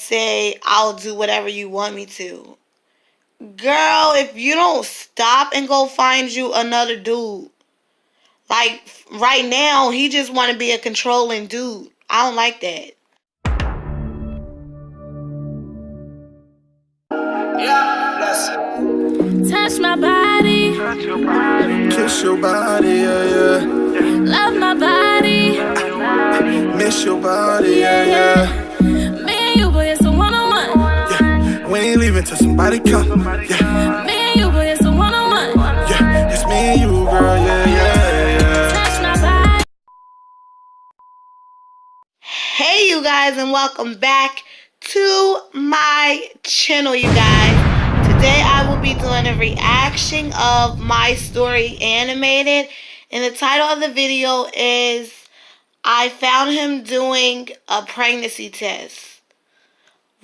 say, I'll do whatever you want me to. Girl, if you don't stop and go find you another dude. Like, right now, he just want to be a controlling dude. I don't like that. Yeah, bless you. Touch my body. Kiss your body, yeah, yeah. Love my body. Miss your body, yeah, yeah. Me and you, boy, it's a one-on-one. Yeah, we ain't leaving till somebody come. Yeah, Me and you, boy, it's a one-on-one. yeah, it's me and you, girl, yeah, yeah, yeah. Touch my body. Hey, you guys, and welcome back to my channel, you guys. Today I will be doing a reaction of My Story Animated, and the title of the video is I Found Him Doing a Pregnancy Test.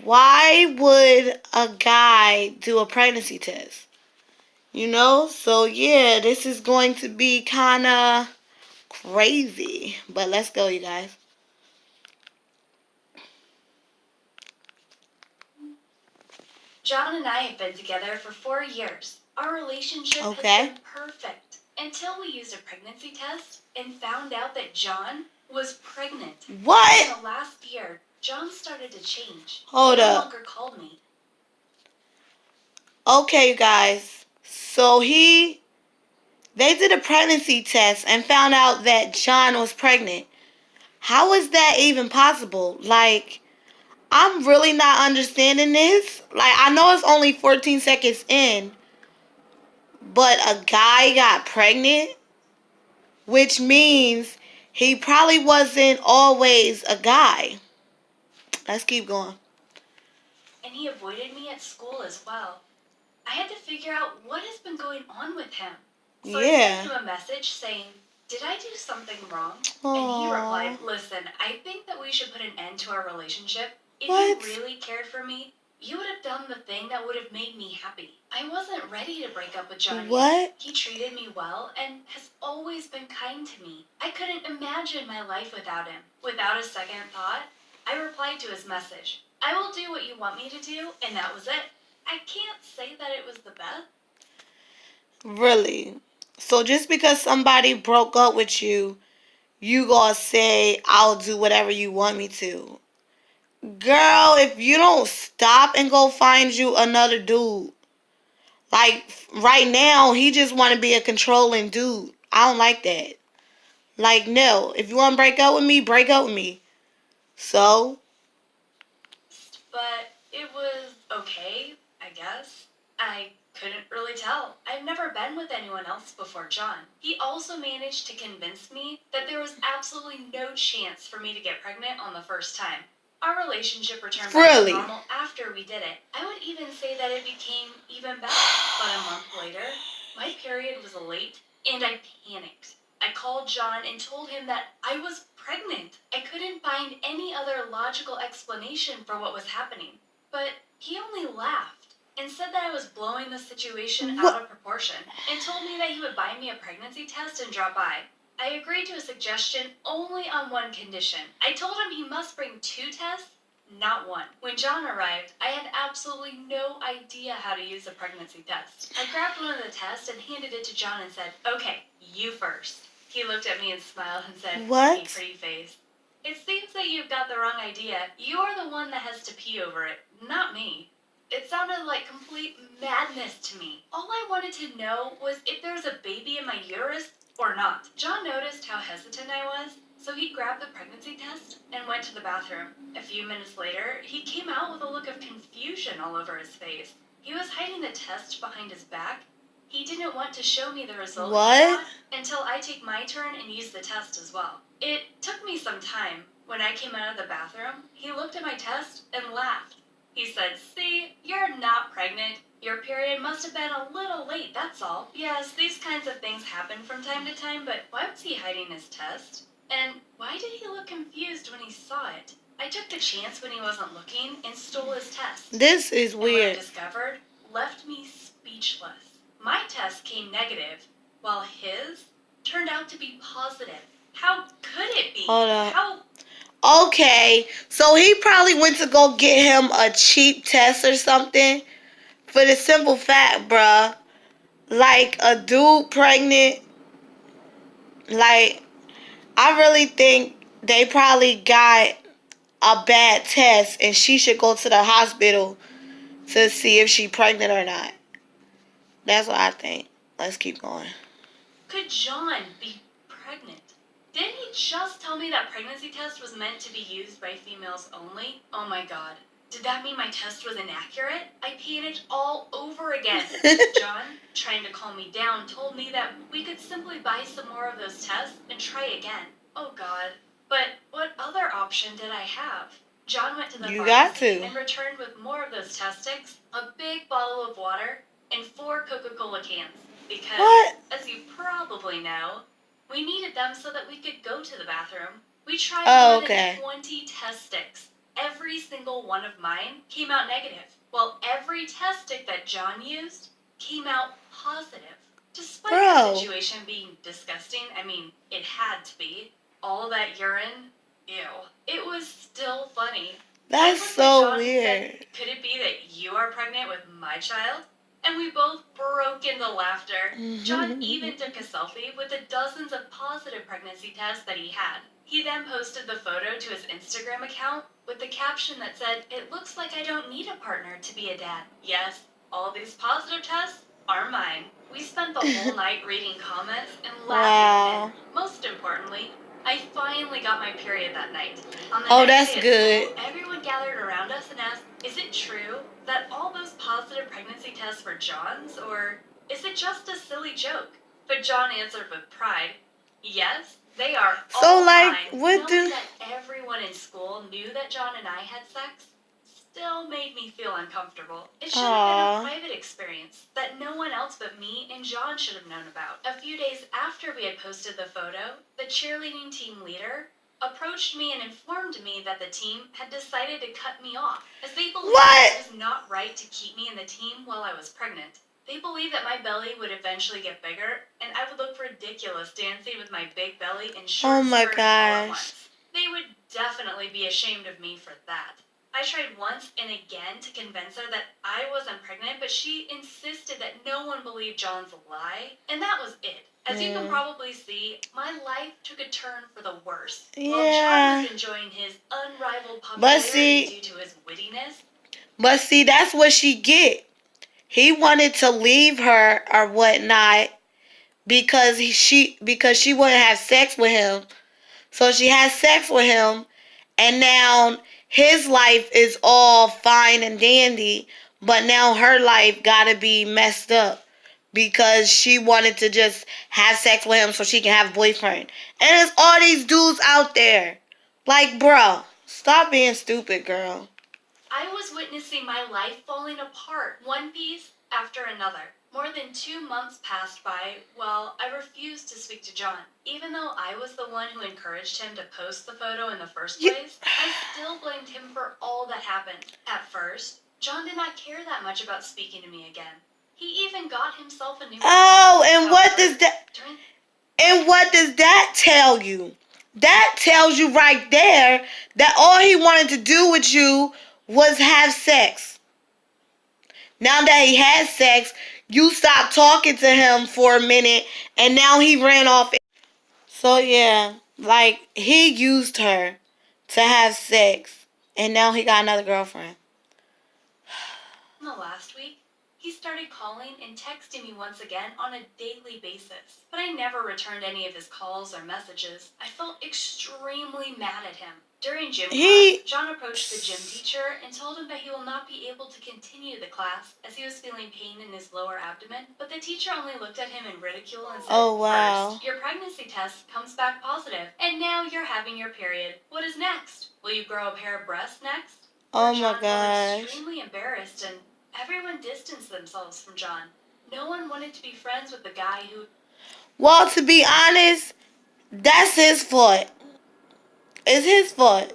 Why would a guy do a pregnancy test? So yeah, this is going to be kind of crazy. But let's go, you guys. John and I have been together for 4 years. Our relationship has been perfect until we used a pregnancy test and found out that John was pregnant. What? In the last year, John started to change. Hold he up. no longer called me. Okay, you guys. So they did a pregnancy test and found out that John was pregnant. How is that even possible? Like, I'm really not understanding this. Like, I know it's only 14 seconds in, but a guy got pregnant, which means he probably wasn't always a guy. Let's keep going. And he avoided me at school as well. I had to figure out what has been going on with him. So I sent him a message saying, "Did I do something wrong?" Aww. And he replied, "Listen, I think that we should put an end to our relationship. If you really cared for me, you would have done the thing that would have made me happy." I wasn't ready to break up with John yet. He treated me well and has always been kind to me. I couldn't imagine my life without him. Without a second thought, I replied to his message. "I will do what you want me to do," and that was it. I can't say that it was the best. Really? So just because somebody broke up with you, you gonna say, I'll do whatever you want me to. Girl, if you don't stop and go find you another dude. Like, right now, he just want to be a controlling dude. I don't like that. Like, no. If you want to break up with me, break up with me. So? But it was okay, I guess. I couldn't really tell. I've never been with anyone else before John. He also managed to convince me that there was absolutely no chance for me to get pregnant on the first time. Our relationship returned back to normal after we did it. I would even say that it became even better. But a month later, my period was late and I panicked. I called John and told him that I was pregnant. I couldn't find any other logical explanation for what was happening. But he only laughed and said that I was blowing the situation out of proportion and told me that he would buy me a pregnancy test and drop by. I agreed to a suggestion only on one condition. I told him he must bring 2 tests, not 1. When John arrived, I had absolutely no idea how to use a pregnancy test. I grabbed one of the tests and handed it to John and said, "Okay, you first." He looked at me and smiled and said, "What? Hey, pretty face. It seems that you've got the wrong idea. You're the one that has to pee over it, not me." It sounded like complete madness to me. All I wanted to know was if there was a baby in my uterus or not. John noticed how hesitant I was, so he grabbed the pregnancy test and went to the bathroom. A few minutes later, he came out with a look of confusion all over his face. He was hiding the test behind his back. He didn't want to show me the result until I take my turn and use the test as well. It took me some time. When I came out of the bathroom, he looked at my test and laughed. He said, "See, you're not pregnant. Your period must have been a little late, that's all." Yes, these kinds of things happen from time to time, but why was he hiding his test? And why did he look confused when he saw it? I took the chance when he wasn't looking and stole his test. This is weird. And what I discovered left me speechless. My test came negative, while his turned out to be positive. How could it be? Hold up. Okay, so he probably went to go get him a cheap test or something for the simple fact, bruh. Like, a dude pregnant, like, I really think they probably got a bad test and she should go to the hospital to see if she pregnant or not. That's what I think. Let's keep going. Could John be pregnant? Didn't he just tell me that pregnancy test was meant to be used by females only? Oh my god. Did that mean my test was inaccurate? I panicked all over again. John, trying to calm me down, told me that we could simply buy some more of those tests and try again. Oh god. But what other option did I have? John went to the You got pharmacy to. and returned with more of those test sticks, a big bottle of water, and 4 Coca-Cola cans. Because, What? as you probably know, we needed them so that we could go to the bathroom. We tried Oh, more okay. than 20 test sticks. Every single one of mine came out negative, while every test stick that John used came out positive. Despite Bro. the situation being disgusting, I mean, it had to be, all that urine, ew, it was still funny. I That's looked at so John and weird. said, could it be that you are pregnant with my child? And we both broke into laughter. John even took a selfie with the dozens of positive pregnancy tests that he had. He then posted the photo to his Instagram account with the caption that said, "It looks like I don't need a partner to be a dad. Yes, all these positive tests are mine." We spent the whole night reading comments and laughing, Wow. and most importantly, I finally got my period that night. On the Oh, next that's day at good. school, everyone gathered around us and asked, "Is it true that all those positive pregnancy tests were John's, or is it just a silly joke?" But John answered with pride, "Yes, they are So, all like, mine." what Knowing do... that everyone in school knew that John and I had sex still made me feel uncomfortable. It should have Aw. been a private experience that no one else but me and John should have known about. A few days after we had posted the photo, the cheerleading team leader approached me and informed me that the team had decided to cut me off, as they believed What? it was not right to keep me in the team while I was pregnant. They believed that my belly would eventually get bigger, and I would look ridiculous dancing with my big belly and short Oh my skirts all at gosh. once. They would definitely be ashamed of me for that. I tried once and again to convince her that I wasn't pregnant, but she insisted that no one believed John's lie, and that was it. As you can probably see, my life took a turn for the worse. While Yeah. John was enjoying his unrivaled But popularity see- due to his wittiness, But see, that's what she get. He wanted to leave her or whatnot because she wouldn't have sex with him. So she has sex with him, and now his life is all fine and dandy, but now her life gotta be messed up because she wanted to just have sex with him so she can have a boyfriend. And there's all these dudes out there. Like, bruh, stop being stupid, girl. I was witnessing my life falling apart, one piece after another. More than 2 months passed by while I refused to speak to John. Even though I was the one who encouraged him to post the photo in the first place, I still blamed him for all that happened. At first, John did not care that much about speaking to me again. He even got himself a new... Oh, and what does that... During And what does that tell you? That tells you right there that all he wanted to do with you was have sex. Now that he has sex, you stopped talking to him for a minute, and now he ran off. So yeah, like, he used her to have sex, and now he got another girlfriend. the last week, he started calling and texting me once again on a daily basis. But I never returned any of his calls or messages. I felt extremely mad at him. During gym class, John approached the gym teacher and told him that he will not be able to continue the class as he was feeling pain in his lower abdomen. But the teacher only looked at him in ridicule and said, Oh, wow. "First, your pregnancy test comes back positive, and now you're having your period. What is next? Will you grow a pair of breasts next?" Oh John my felt gosh. extremely embarrassed, and everyone distanced themselves from John. No one wanted to be friends with the guy who... Well, to be honest, that's his fault. It's his fault.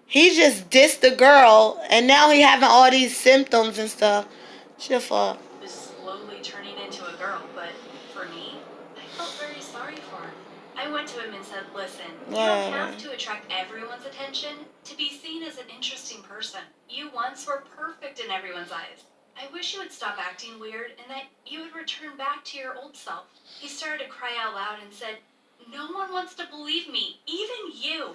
He just dissed the girl, and now he having all these symptoms and stuff. It's your fault. was slowly turning into a girl, but for me, I felt very sorry for him. I went to him and said, listen, you Whatever. don't have to attract everyone's attention to be seen as an interesting person. You once were perfect in everyone's eyes. I wish you would stop acting weird and that you would return back to your old self. He started to cry out loud and said, no one wants to believe me, even you.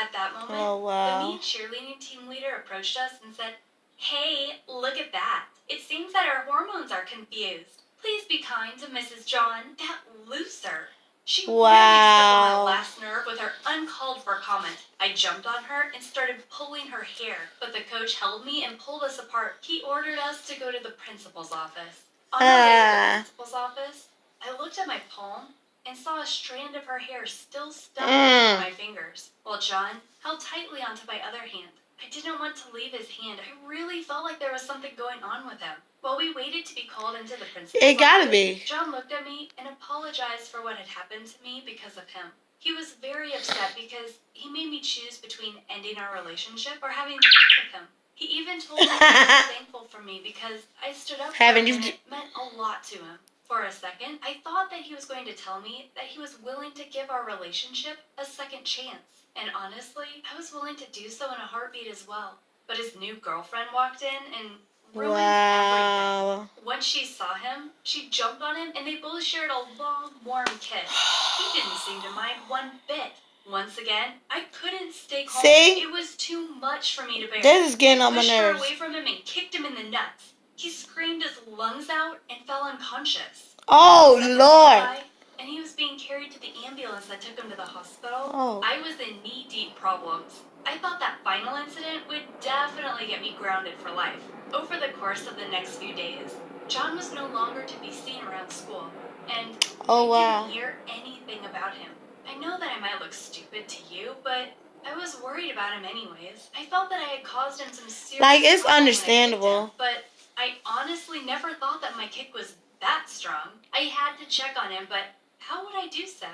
At that moment, Oh, wow. the mean cheerleading team leader approached us and said, hey, look at that. It seems that our hormones are confused. Please be kind to Mrs. John. That loser. She really struck on my Wow. last nerve with her uncalled for comment. I jumped on her and started pulling her hair, but the coach held me and pulled us apart. He ordered us to go to the principal's office. On our way to the principal's office, I looked at my palm and saw a strand of her hair still stuck between my fingers, while John held tightly onto my other hand. I didn't want to leave his hand. I really felt like there was something going on with him. While we waited to be called into the principal's It gotta office, be. John looked at me and apologized for what had happened to me because of him. He was very upset because he made me choose between ending our relationship or having sex with him. He even told me he was thankful for me because I stood up for him and it meant a lot to him. For a second, I thought that he was going to tell me that he was willing to give our relationship a second chance. And honestly, I was willing to do so in a heartbeat as well. But his new girlfriend walked in and ruined everything. Once she saw him, she jumped on him and they both shared a long, warm kiss. He didn't seem to mind one bit. Once again, I couldn't stay calm. See? It was too much for me to bear. This is getting on I my pushed her nerves. away from him and kicked him in the nuts. He screamed his lungs out and fell unconscious. Oh, Lord. And he was being carried to the ambulance that took him to the hospital. Oh. I was in knee-deep problems. I thought that final incident would definitely get me grounded for life. Over the course of the next few days, John was no longer to be seen around school, and Oh, I wow. didn't hear anything about him. I know that I might look stupid to you, but I was worried about him anyways. I felt that I had caused him some serious Like, it's problems when I kicked understandable. him, but I honestly never thought that my kick was that strong. I had to check on him, but how would I do so?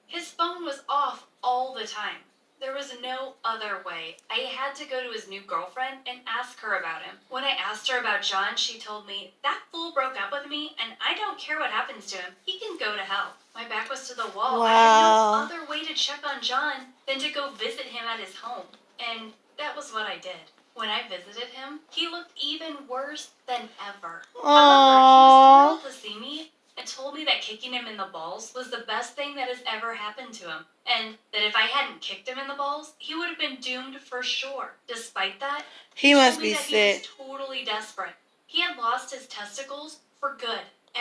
His phone was off all the time. There was no other way. I had to go to his new girlfriend and ask her about him. When I asked her about John, she told me, that fool broke up with me and I don't care what happens to him. He can go to hell. My back was to the wall. Wow. I had no other way to check on John than to go visit him at his home. And that was what I did. When I visited him, he looked even worse than ever. However, he was thrilled to see me and told me that kicking him in the balls was the best thing that has ever happened to him, and that if I hadn't kicked him in the balls, he would have been doomed for sure. Despite that, He told must me be that sick. He was totally desperate. He had lost his testicles for good.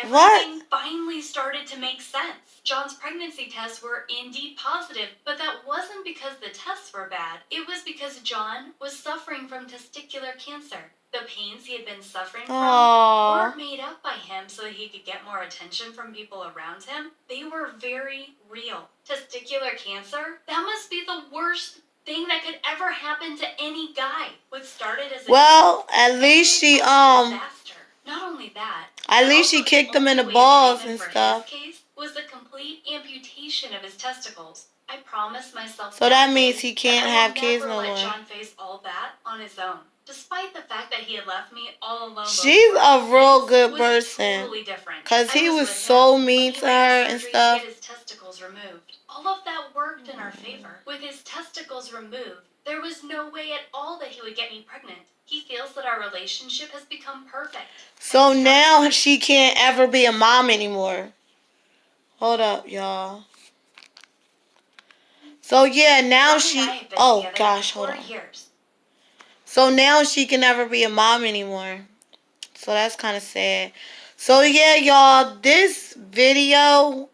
What? Everything finally started to make sense. John's pregnancy tests were indeed positive, but that wasn't because the tests were bad. It was because John was suffering from testicular cancer. The pains he had been suffering from Aww. weren't made up by him so that he could get more attention from people around him. They were very real. Testicular cancer? That must be the worst thing that could ever happen to any guy. What started as a Well, at least she, disaster. Not only that, at least she kicked him in the balls and stuff. His case was the complete amputation of his testicles. I promised myself. So that day means he can't that I have would kids never no let more. John face all that on his own. Despite the fact that he had left me all alone. She's before, a real this good was person. Totally different. Cause he I was with so him mean when he to went her to and surgery stuff. To get his testicles removed. All of that worked in our favor. With his testicles removed, there was no way at all that he would get me pregnant. He feels that our relationship has become perfect. So now she can't ever be a mom anymore. Hold up, y'all. So yeah, now she... Oh gosh, hold on. So now she can never be a mom anymore. So that's kind of sad. So yeah, y'all, this video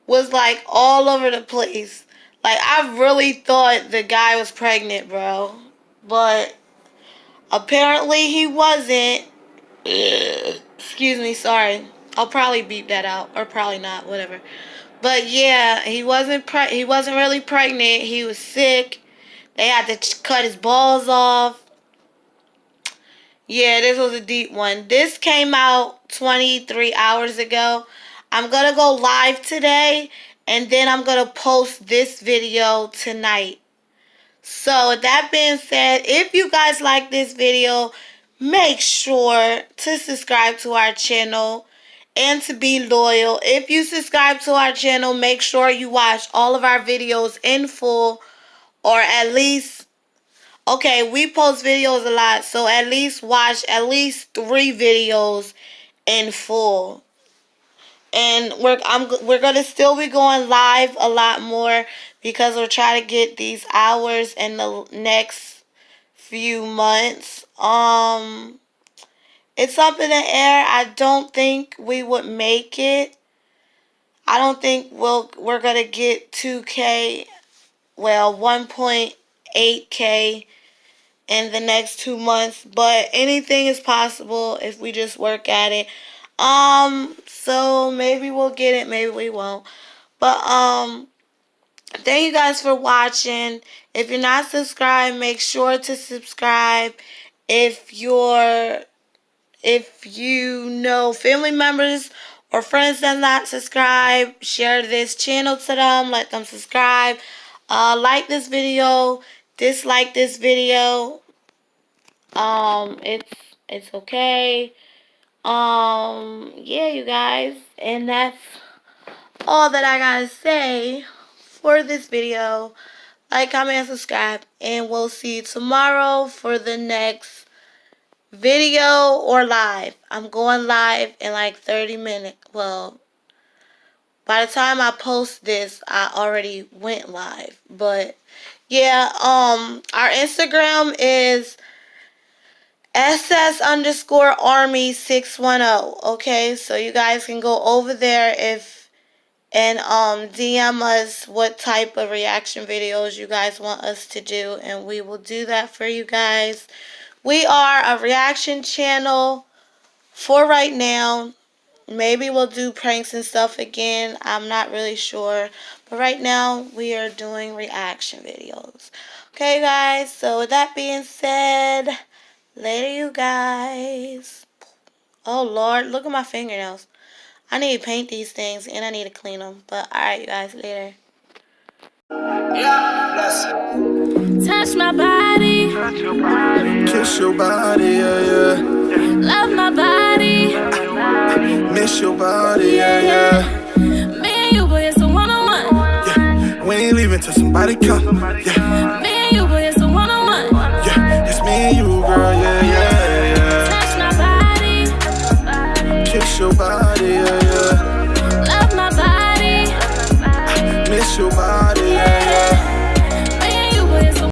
was like all over the place. Like, I really thought the guy was pregnant, bro. But apparently he wasn't. Excuse me, sorry. I'll probably beep that out, or probably not, whatever. But yeah, he wasn't really pregnant. He was sick. They had to cut his balls off. Yeah, this was a deep one. This came out 23 hours ago. I'm going to go live today, and then I'm going to post this video tonight. So, with that being said, if you guys like this video, make sure to subscribe to our channel. and to be loyal. If you subscribe to our channel, make sure you watch all of our videos in full, or at least, okay, we post videos a lot, so at least watch at least 3 videos in full. And we're gonna still be going live a lot more because we're trying to get these hours in the next few months. It's up in the air. I don't think we would make it. I don't think we're gonna get 2K, well, 1.8K in the next 2 months, but anything is possible if we just work at it. So maybe we'll get it, maybe we won't. But thank you guys for watching. If you're not subscribed, make sure to subscribe. If you know family members or friends that not subscribe, share this channel to them, let them subscribe. Like this video, dislike this video. It's okay. Yeah, you guys, and that's all that I gotta say for this video. Like, comment, and subscribe, and we'll see you tomorrow for the next video or live. I'm going live in like 30 minutes. Well, by the time I post this, I already went live. But yeah, our Instagram is SS_Army610. Okay, so you guys can go over there and DM us what type of reaction videos you guys want us to do, and we will do that for you guys. We are a reaction channel for right now. Maybe we'll do pranks and stuff again. I'm not really sure. But right now, we are doing reaction videos. Okay, guys. So with that being said, later, you guys. Oh, Lord. Look at my fingernails. I need to paint these things, and I need to clean them. But alright, you guys. Later. Touch my body, Kiss your body, yeah. love my body. Miss your body, yeah. Me and you, boy, it's a one-on-one. Yeah, we ain't leaving till somebody come. Yeah, Me and you, boy, it's a one-on-one. yeah, it's me and you, girl, yeah. Touch my body, Kiss your body.